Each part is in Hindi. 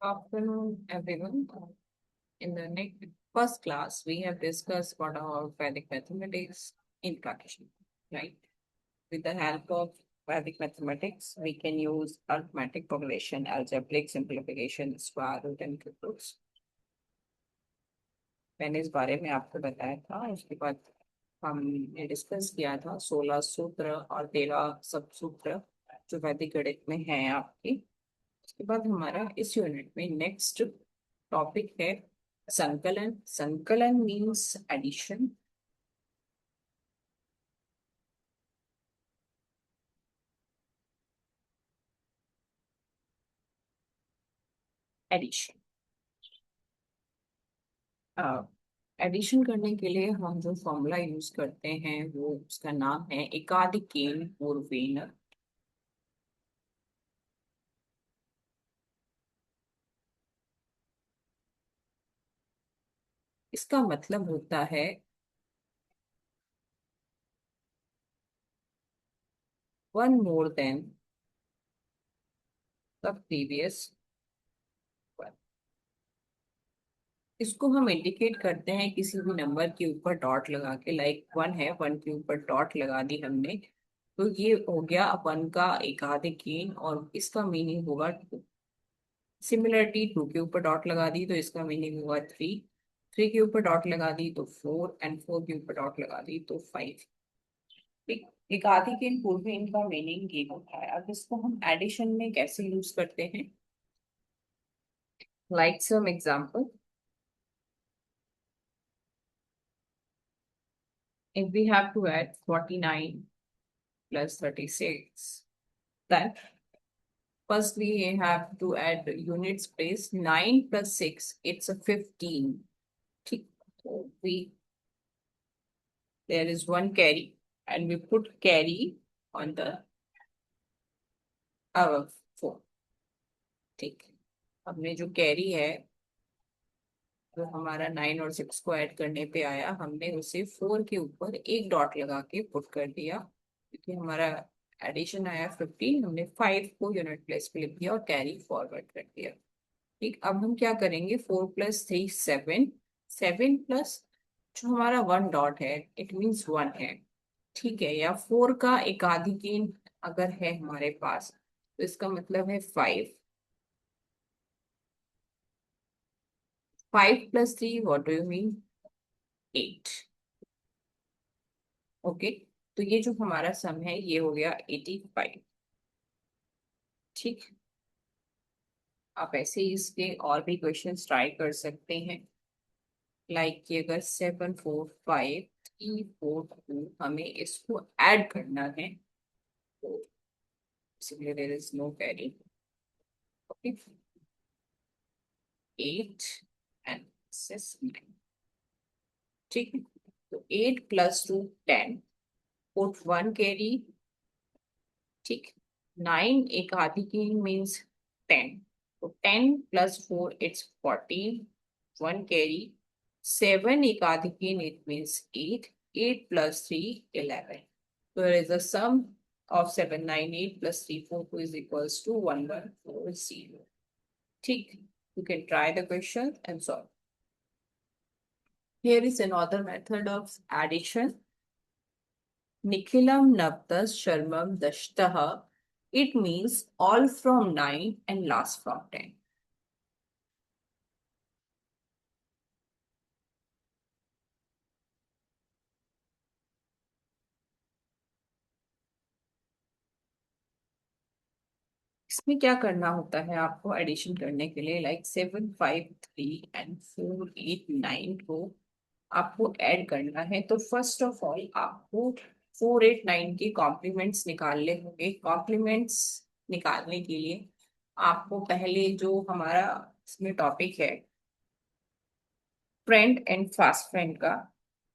Afternoon, everyone. In the next first class, we have discussed what are Vedic mathematics introduction, right? With the help of Vedic mathematics, we can use arithmetic progression, algebraic simplification, square root and cube roots. मैंने इस बारे में आपको बताया था। उसके बाद हमने डिस्कस किया था 16 सूत्र और 13 सब सूत्र जो वैदिक गणित में है आपके। उसके बाद हमारा इस यूनिट में नेक्स्ट टॉपिक है संकलन। संकलन मीन्स एडिशन। एडिशन एडिशन करने के लिए हम जो फॉर्मूला यूज करते हैं वो उसका नाम है एकाधिकेन पूर्वेन। इसका मतलब होता है one more than the previous one. इसको हम इंडिकेट करते हैं किसी भी नंबर के ऊपर डॉट लगा के। लाइक वन है, वन के ऊपर डॉट लगा दी हमने, तो ये हो गया वन का एकाधिकीन और इसका मीनिंग होगा टू। सिमिलरली टू के ऊपर डॉट लगा दी तो इसका मीनिंग होगा थ्री। थ्री के ऊपर डॉट लगा दी तो फोर, एंड फोर के ऊपर डॉट लगा दी तो फाइव। एकाधिकीन पूर्व इनका मीनिंग ये होता है। अब इसको हम एडिशन में कैसे यूज करते हैं? Like some example, if we have to add 49 plus 36, then first we have to add units place 9 plus 6, it's a 15. ठीक, तो we there is one carry and we put carry on the our four. ठीक, हमने जो कैरी है जो हमारा 9 और 6 को ऐड करने पे आया, हमने उसे 4 के ऊपर एक डॉट लगा के पुट कर दिया क्योंकि हमारा एडिशन आया 15। हमने 5 को यूनिट प्लेस पे लिख दिया और कैरी फॉरवर्ड कर दिया। ठीक, अब हम क्या करेंगे? 4 + 3 7, 7 प्लस जो हमारा वन डॉट है इट मीन्स वन है। ठीक है, या फोर का एकाधिकीन अगर है हमारे पास तो इसका मतलब है five. 5 + 3, what do you mean? 8। Okay, तो ये जो हमारा सम है ये हो गया 85। ठीक, आप ऐसे ही इसके और भी क्वेश्चन ट्राई कर सकते हैं। लाइक कि अगर 7 4 5 3 4 2 हमें इसको ऐड करना है तो इसलिए there is no carry. Okay, 8 and 9। ठीक है, तो 8 + 2 10, पुट वन कैरी। ठीक, 9 एक आधी की मीन्स 10, तो 10 + 4 इट्स 14, वन कैरी। 7 एक आधी की it means 8, 8 + 3 11। So there is a sum of 798 + 342 is equals to 1140. ठीक, you can try the question and solve. Here is another method of addition. Nikhilam Navtas Sharmam Dashtaha. It means all from 9 and last from 10. इसमें क्या करना होता है आपको एडिशन करने के लिए? लाइक 7 5 3 एंड 4 8 9 को आपको ऐड करना है। तो फर्स्ट ऑफ ऑल आपको 4 8 9 के कॉम्प्लीमेंट्स निकालने होंगे। कॉम्प्लीमेंट्स निकालने के लिए आपको पहले जो हमारा इसमें टॉपिक है फ्रेंड एंड फास्ट फ्रेंड का,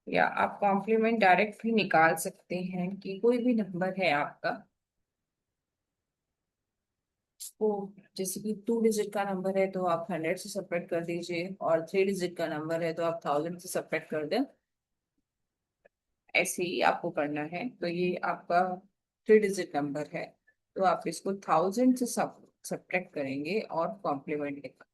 या आप कॉम्प्लीमेंट डायरेक्ट भी निकाल सकते हैं कि कोई भी नंबर है आपका, उसको जैसे कि 2 डिजिट का नंबर है तो आप 100 से सब्ट्रैक्ट कर दीजिए, और 3 डिजिट का नंबर है तो आप 1000 से सब्ट्रैक्ट कर दें। ऐसे ही आपको करना है। तो ये आपका 3 डिजिट नंबर है तो आप इसको 1000 से सब्ट्रैक्ट करेंगे और कॉम्प्लीमेंट लिखेंगे।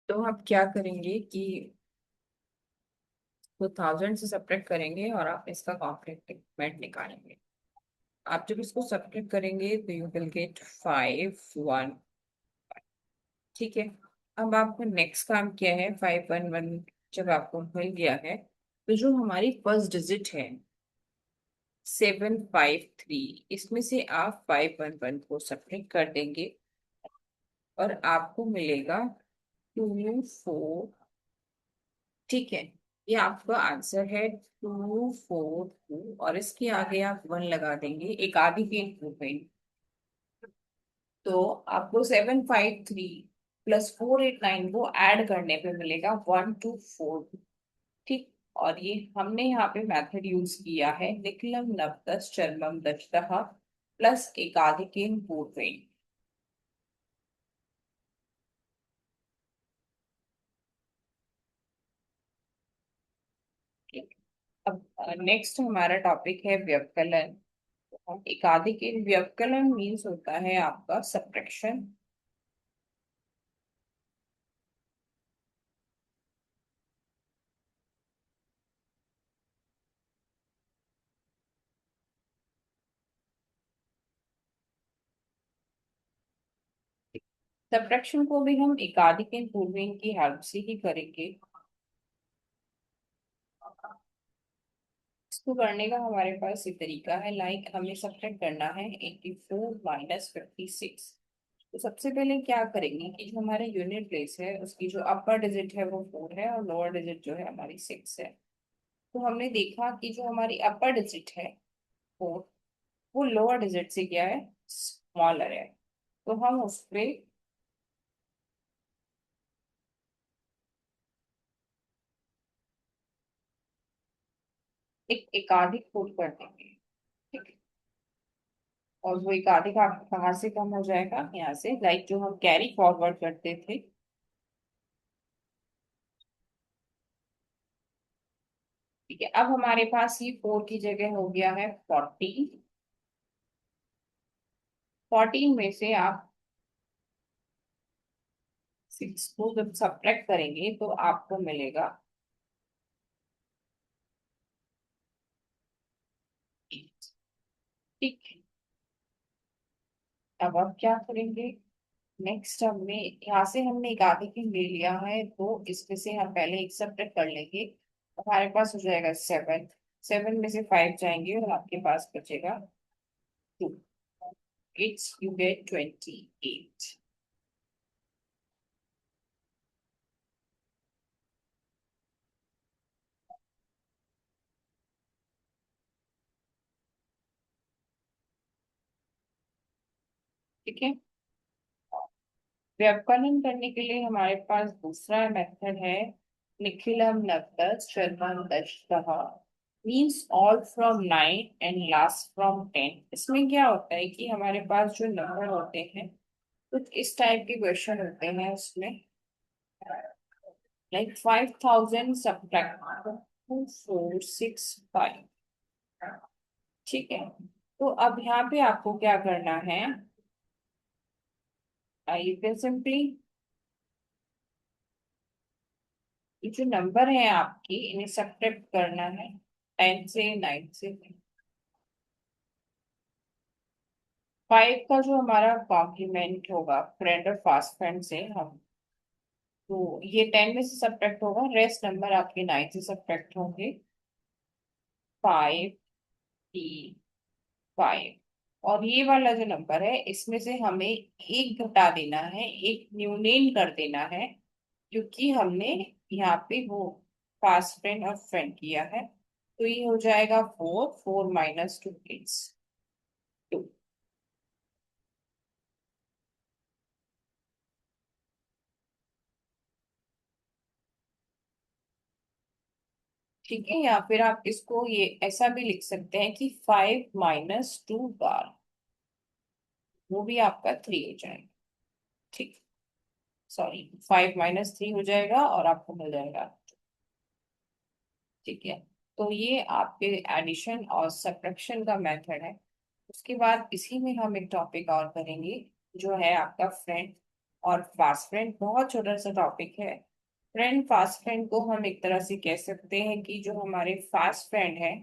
तो आप क्या करेंगे कि वो 1000 से सब्ट्रैक्ट करेंगे और आप इसका कॉम्प्लीमेंट निकालेंगे। आप जब इसको सब्ट्रैक्ट करेंगे तो यू विल गेट 5 1। ठीक है। अब आपका नेक्स्ट काम क्या है, 5 1 1 जब आपको मिल गया है तो जो हमारी फर्स्ट डिजिट है 7 5 3, इसमें से आप 5 1 1 को सब्ट्रैक्ट कर देंगे और आपको मिलेगा 2 4। ठीक है। ये आपका आंसर है 2 4 2, और इसके आगे आप 1 लगा देंगे एक आधी के इंक्रीमेंट। तो आपको 7 5 3 प्लस 4 8 9 वो ऐड करने पे मिलेगा 1 2 4। ठीक। और ये हमने यहाँ पे मेथड यूज किया है निकलम नवदस चर्मम दशतः प्लस एकाधिकेन पूर्वेन। ठीक। अब नेक्स्ट हमारा टॉपिक है व्यवकलन। एकाधिक व्यवकलन मीन्स होता है आपका सब्ट्रैक्शन। सब्ट्रैक्शन को भी हम एकाधिक पूर्वेन की हेल्प से ही करेंगे। इसको करने का हमारे पास एक तरीका है, लाइक हमें सब्ट्रैक्ट करना है 84 - 56। तो सबसे पहले क्या करेंगे कि जो हमारा यूनिट प्लेस है उसकी जो अपर डिजिट है वो 4 है और लोअर डिजिट जो है हमारी 6 है। तो हमने देखा कि जो हमारी अपर डिजिट है 4, वो लोअर डिजिट से क्या है, स्मॉलर है। तो हम उस पे एक एकाधिक पुट कर देंगे। ठीक है। और वो एकाधिक आप कहाँ से कम हो जाएगा, यहाँ से, लाइक जो हम कैरी फॉरवर्ड करते थे। ठीक है। अब हमारे पास ये 4 की जगह हो गया है 14। 14 में से आप 6 को जब सब्ट्रैक्ट करेंगे तो आपको मिलेगा 8। ठीक है। अब आप क्या करेंगे, नेक्स्ट हमने यहाँ से हमने एक आधे की ले लिया है तो इसमें से हम पहले एक सब्ट्रैक्ट कर लेंगे। हमारे पास हो जाएगा 7। 7 में से 5 जाएंगे और आपके पास बचेगा 2। It's you get 28। ठीक है। व्यवकलन करने के लिए हमारे पास दूसरा मेथड है निखिलम नक्तस शर्मम दशतः, means all from 9 and last from 10। इसमें क्या होता है कि हमारे पास जो नंबर होते हैं कुछ इस टाइप के क्वेश्चन होते हैं उसमें, लाइक 5000 सब्ट्रैक्ट 2465। ठीक है। तो अब यहाँ पे आपको क्या करना है, यू कैन सिंपली, ये जो नंबर है आपकी इन्हें सब्ट्रैक्ट करना है 10 से 9 से। 5 का जो हमारा कॉम्प्लीमेंट होगा फ्रेंड और फास्ट फ्रेंड से हम, तो ये 10 में से सब्ट्रैक्ट होगा, रेस्ट नंबर आपके 9 से सब्ट्रैक्ट होंगे। 5 3 5। और ये वाला जो नंबर है इसमें से हमें एक घटा देना है, एक न्यूनेन कर देना है, क्योंकि हमने यहाँ पे वो फास्ट फ्रेंड और फ्रेंड किया है। तो ये हो जाएगा 4 4 -2 इट्स 2। ठीक है। या फिर आप इसको ये ऐसा भी लिख सकते हैं कि 5 - 2 बार, वो भी आपका 3 हो जाएगा। ठीक। सॉरी, 5 - 3 हो जाएगा और आपको मिल जाएगा। ठीक है। तो ये आपके एडिशन और सब्ट्रैक्शन का मेथड है। उसके बाद इसी में हम एक टॉपिक और करेंगे जो है आपका फ्रेंड और फास्ट फ्रेंड बहुत छोटा सा टॉपिक है। फ्रेंड फास्ट फ्रेंड को हम एक तरह से कह सकते हैं कि जो हमारे फास्ट फ्रेंड है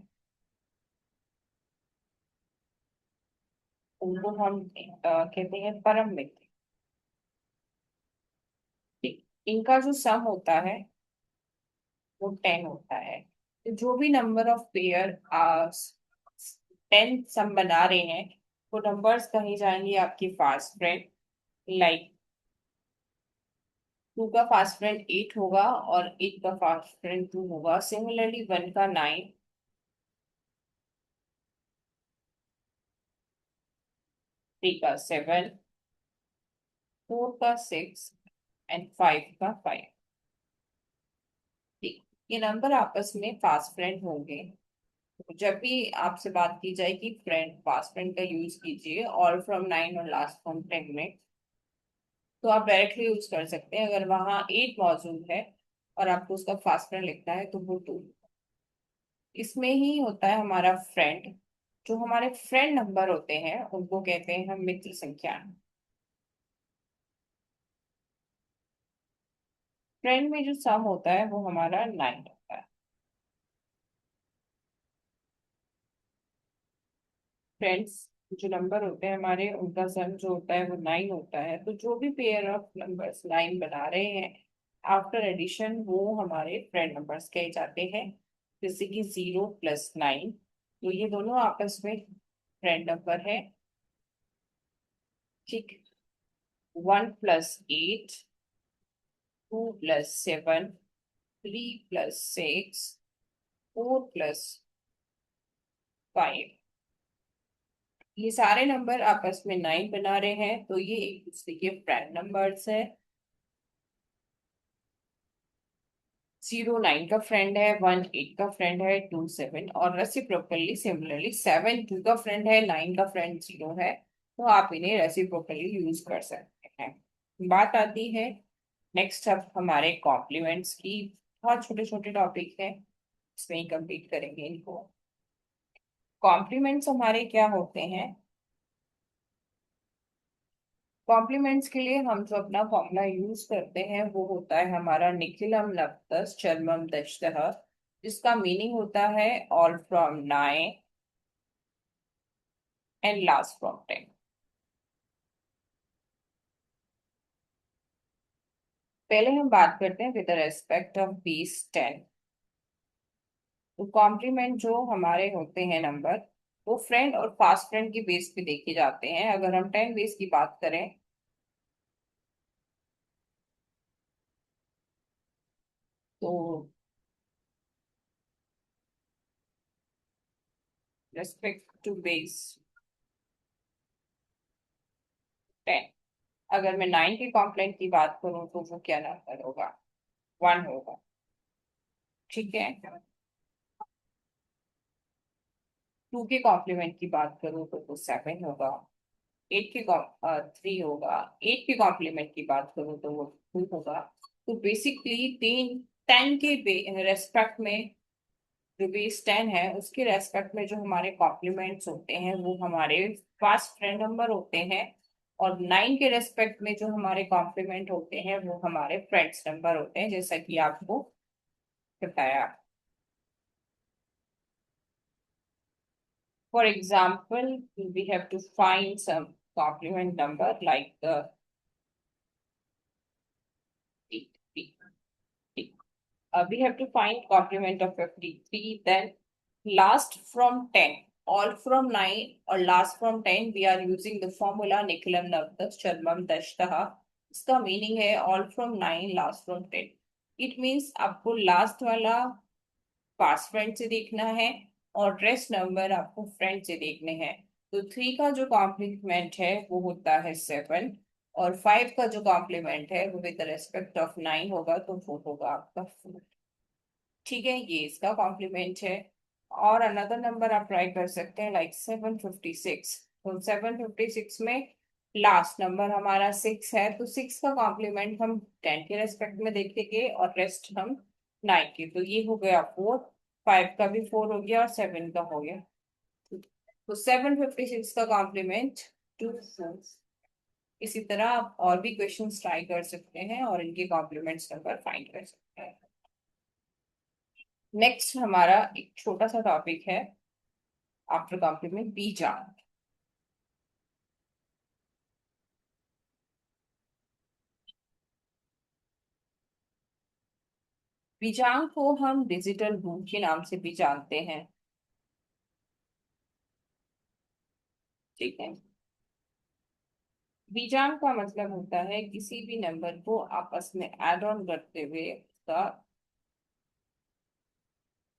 उनको हम कहते हैं परम मित्र। ठीक। इनका जो सम होता है वो 10 होता है। तो जो भी नंबर ऑफ पेयर 10 सम बना रहे हैं वो नंबर्स कहीं जाएंगे आपकी फास्ट फ्रेंड। लाइक 2 का फास्ट फ्रेंड 8 होगा और 8 का फास्ट फ्रेंड 2 होगा। सिमिलरली 1 का 9, 3 का 7, 4 का 6 एंड 5 का 5। ठीक। ये नंबर आपस में फास्ट फ्रेंड होंगे। तो जब भी आपसे बात की जाए कि फ्रेंड फास्ट फ्रेंड का यूज कीजिए ऑल फ्रॉम 9 और लास्ट फ्रॉम 10 में, तो आप डायरेक्टली यूज कर सकते हैं। अगर वहां 8 मौजूद है और आपको उसका फास्ट फ्रेंड लिखना है तो वो 2। इसमें ही होता है हमारा फ्रेंड। जो हमारे फ्रेंड नंबर होते हैं उनको कहते हैं हम मित्र संख्या। फ्रेंड में जो सम होता है वो हमारा 9 होता है। फ्रेंड्स जो नंबर होते हैं हमारे उनका सम जो होता है वो 9 होता है। तो जो भी पेयर ऑफ नंबर्स 9 बना रहे हैं आफ्टर एडिशन वो हमारे फ्रेंड नंबर्स कहे जाते हैं। जैसे कि 0 + 9, तो ये दोनों आपस में फ्रेंड नंबर है। ठीक। 1 + 8, 2 + 7, 3 + 6, 4 + 5। ये सारे नंबर आपस में 9 बना रहे हैं तो ये एक दूसरे के फ्रेंड नंबर्स है। 0 9 का फ्रेंड है, 1 8 का फ्रेंड है, 2 7, और रेसिप्रोकली सिमिलरली 7 2 का फ्रेंड है, 9 का फ्रेंड 0 है। तो आप इन्हें रेसिप्रोकली यूज कर सकते हैं। बात आती है नेक्स्ट अब हमारे कॉम्प्लीमेंट्स की। बहुत छोटे छोटे टॉपिक है, इसमें ही कंप्लीट करेंगे इनको। कॉम्प्लीमेंट्स हमारे क्या होते हैं? कॉम्प्लीमेंट्स के लिए हम जो अपना फॉर्मूला यूज करते हैं वो होता है हमारा निखिलम नक्तस चरमम दशतः, जिसका मीनिंग होता है all from 9 and last from 10। पहले हम बात करते हैं विद रेस्पेक्ट ऑफ बेस 10। तो कॉम्प्लीमेंट जो हमारे होते हैं नंबर वो फ्रेंड और फास्ट फ्रेंड की बेस पे देखे जाते हैं। अगर हम 10 बेस की बात करें तो रेस्पेक्ट टू बेस 10, अगर मैं 9 के कॉम्प्लेंट की बात करूं तो वो क्या नंबर होगा? 1 होगा। ठीक है। 2 के कॉम्प्लीमेंट की बात करूं तो वो 7 होगा। 8 के 3 होगा। 8 के कॉम्प्लीमेंट की बात करूं तो वो 2 होगा। तो बेसिकली 10 के रेस्पेक्ट में जो बेस 10 है उसके रेस्पेक्ट में जो हमारे कॉम्प्लीमेंट्स होते हैं वो हमारे फास्ट फ्रेंड नंबर होते हैं। और 9 के रेस्पेक्ट में जो हमारे कॉम्प्लीमेंट होते हैं वो हमारे फ्रेंड्स नंबर होते हैं, जैसा कि आपको बताया। For example, we have to find some complement number like the we have to find complement of 53. Then last from 10, all from 9 or last from 10, we are using the formula Nikilam Navdas Charmam Dashtaha. इसका मीनिंग है all from 9 last from 10। It means आपको लास्ट वाला पास फ्रेंड से देखना है और रेस्ट नंबर आपको फ्रेंड से देखने हैं। तो 3 का जो कॉम्प्लीमेंट है वो होता है 7, और 5 का जो कॉम्प्लीमेंट है वो विद रेस्पेक्ट ऑफ 9 होगा तो वो होगा आपका 4। ठीक है, ये इसका कॉम्प्लीमेंट है। और अनदर नंबर आप ट्राई कर सकते हैं लाइक 756। तो 756 में लास्ट नंबर हमारा 6 है, तो 6 का कॉम्प्लीमेंट हम 10 के रेस्पेक्ट में देखेंगे और रेस्ट हम 9 के। तो ये हो गया 4। 5 का भी 4 हो गया और 7 का हो गया। तो 756 का कॉम्प्लीमेंट 2 4। इसी तरह आप और भी क्वेश्चंस ट्राई कर सकते हैं और इनके कॉम्प्लीमेंट्स नंबर फाइंड कर सकते हैं। नेक्स्ट हमारा एक छोटा सा टॉपिक है आफ्टर कॉम्प्लीमेंट बीजांक। बीजांक को हम डिजिटल रूट के नाम से भी जानते हैं। ठीक है। बीजांक का मतलब होता है किसी भी नंबर को आपस में ऐड ऑन करते हुए उसका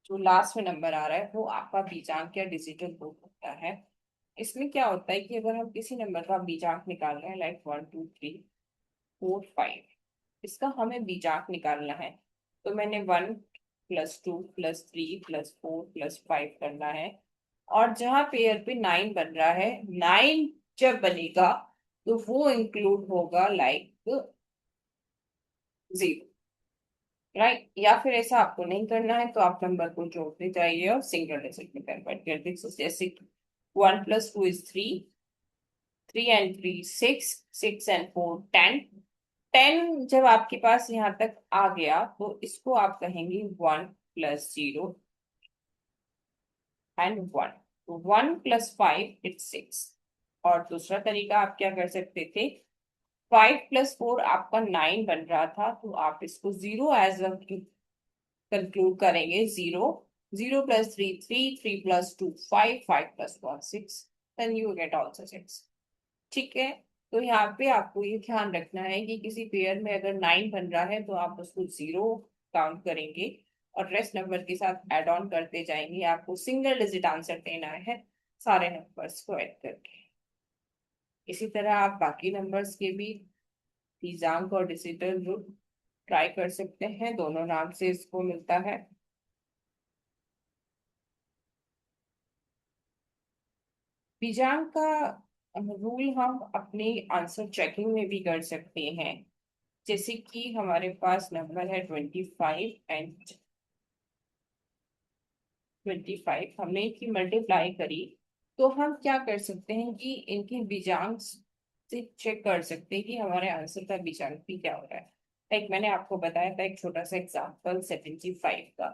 जो लास्ट में नंबर आ रहा है वो आपका बीजांक या डिजिटल रूट होता है। इसमें क्या होता है कि अगर हम किसी नंबर का बीजांक निकाल रहे हैं लाइक 1 2 3 4 5, इसका हमें बीजांक निकालना है। तो मैंने 1 + 2 + 3 + 4 + 5 करना है। और जहां पेयर पे 9 बन रहा है, 9 जब बनेगा तो वो इंक्लूड होगा लाइक 0। राइट, या फिर ऐसा आपको नहीं करना है तो आप नंबर को जोड़ते जाइए और सिंगल डिजिट में कन्वर्ट कर दीजिए। So, जैसे 1 + 2 = 3, 3 and 3 6, 6 and 4 10। 10 जब आपके पास यहाँ तक आ गया तो इसको आप कहेंगे 1 + 0 and 1। 1 + 5 = 6। और दूसरा तरीका आप क्या कर सकते थे, 5 + 4 आपका 9 बन रहा था तो आप इसको 0 एज कंक्लूड करेंगे। 0, 0 + 3 3, 3 + 2 5, 5 + 1 6, देन यू गेट ऑल्सो 6। ठीक है। तो यहाँ पे आपको ये ध्यान रखना है कि किसी पेयर में अगर 9 बन रहा है तो आप उसको 0 काउंट करेंगे और रेस्ट नंबर के साथ ऐड ऑन करते जाएंगे। आपको सिंगल डिजिट आंसर देना है सारे नंबर्स को ऐड करके। इसी तरह आप बाकी नंबर्स के भी बीजांक और डिजिटल रूट ट्राई कर सकते हैं, दोनों नाम से इसको मिलता है। बीजांक का रूल हम अपने आंसर चेकिंग में भी कर सकते हैं। जैसे कि हमारे पास नंबर है 25 हमने इनकी मल्टीप्लाई करी। तो हम क्या कर सकते हैं कि इनके बीजांक से चेक कर सकते हैं कि हमारे आंसर का बीजांक भी क्या हो रहा है। लाइक मैंने आपको बताया था एक छोटा सा एग्जाम्पल 75 का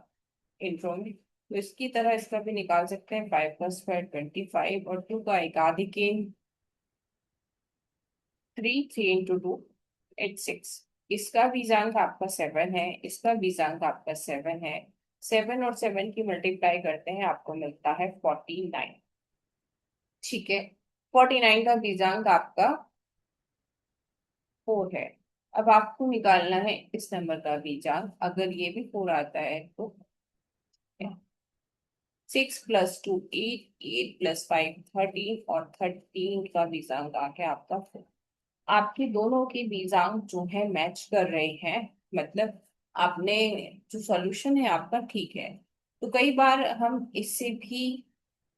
इंट्रो में, तो इसकी तरह इसका भी निकाल सकते हैं। 5 + 5 = 25 और 2 का एक आधी के 3 3 × 2 = 6। इसका बीजांक आपका 7 है, इसका बीजांक आपका 7 है। 7 और 7 की मल्टीप्लाई करते हैं आपको मिलता है 49। ठीक है। 49 का बीजांक आपका 4 है। अब आपको निकालना है इस नंबर का बीजांक, अगर ये भी 4 आता है तो 6 + 2 8, 8 + 5 13 और 13 का बीजांक आ गया आपका 4। आपके दोनों के बीजांक जो है मैच कर रहे हैं, मतलब आपने जो सॉल्यूशन है आपका ठीक है। तो कई बार हम इससे भी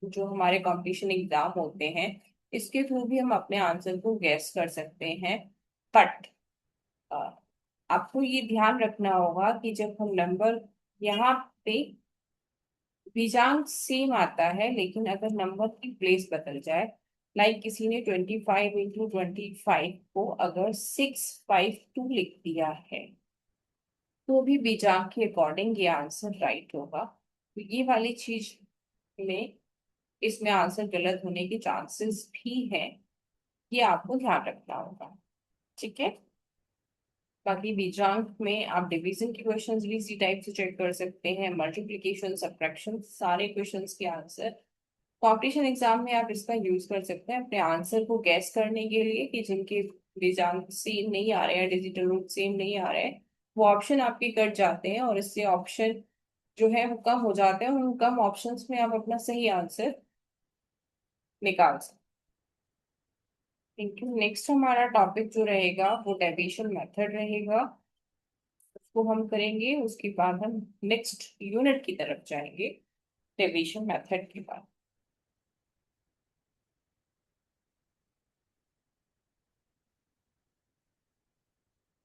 जो हमारे कंपटीशन एग्जाम होते हैं इसके थ्रू भी हम अपने आंसर को गैस कर सकते हैं। बट आपको ये ध्यान रखना होगा कि जब हम नंबर यहाँ पे बीजांक सेम आता है लेकिन अगर नंबर की प्लेस बदल जाए, लाइक किसी ने 25 × 25 को अगर 652 लिख दिया है तो भी बीजांक के अकॉर्डिंग ये आंसर राइट होगा। तो ये वाली चीज में इसमें आंसर गलत होने के चांसेस भी हैं, ये आपको ध्यान रखना होगा। ठीक है। बाकी बीजांक में आप डिवीजन के क्वेश्चंस भी इसी टाइप से चेक कर सकते हैं, मल्टीप्लिकेशन सब्ट्रैक्शन सारे क्वेश्चंस के आंसर कंपटीशन एग्जाम में आप इसका यूज कर सकते हैं अपने आंसर को गैस करने के लिए कि जिनके बीजांक सेम नहीं आ रहे हैं, डिजिटल रूट सेम नहीं आ रहे हैं, वो ऑप्शन आपके कट जाते हैं और इससे ऑप्शन जो है वो कम हो जाते हैं। उन कम ऑप्शंस में आप अपना सही आंसर निकाल सकते हैं। Thank you. नेक्स्ट हमारा टॉपिक जो रहेगा वो डेविएशन मेथड रहेगा, उसको हम करेंगे। उसके बाद हम नेक्स्ट यूनिट की तरफ जाएंगे डेविएशन मेथड के बाद।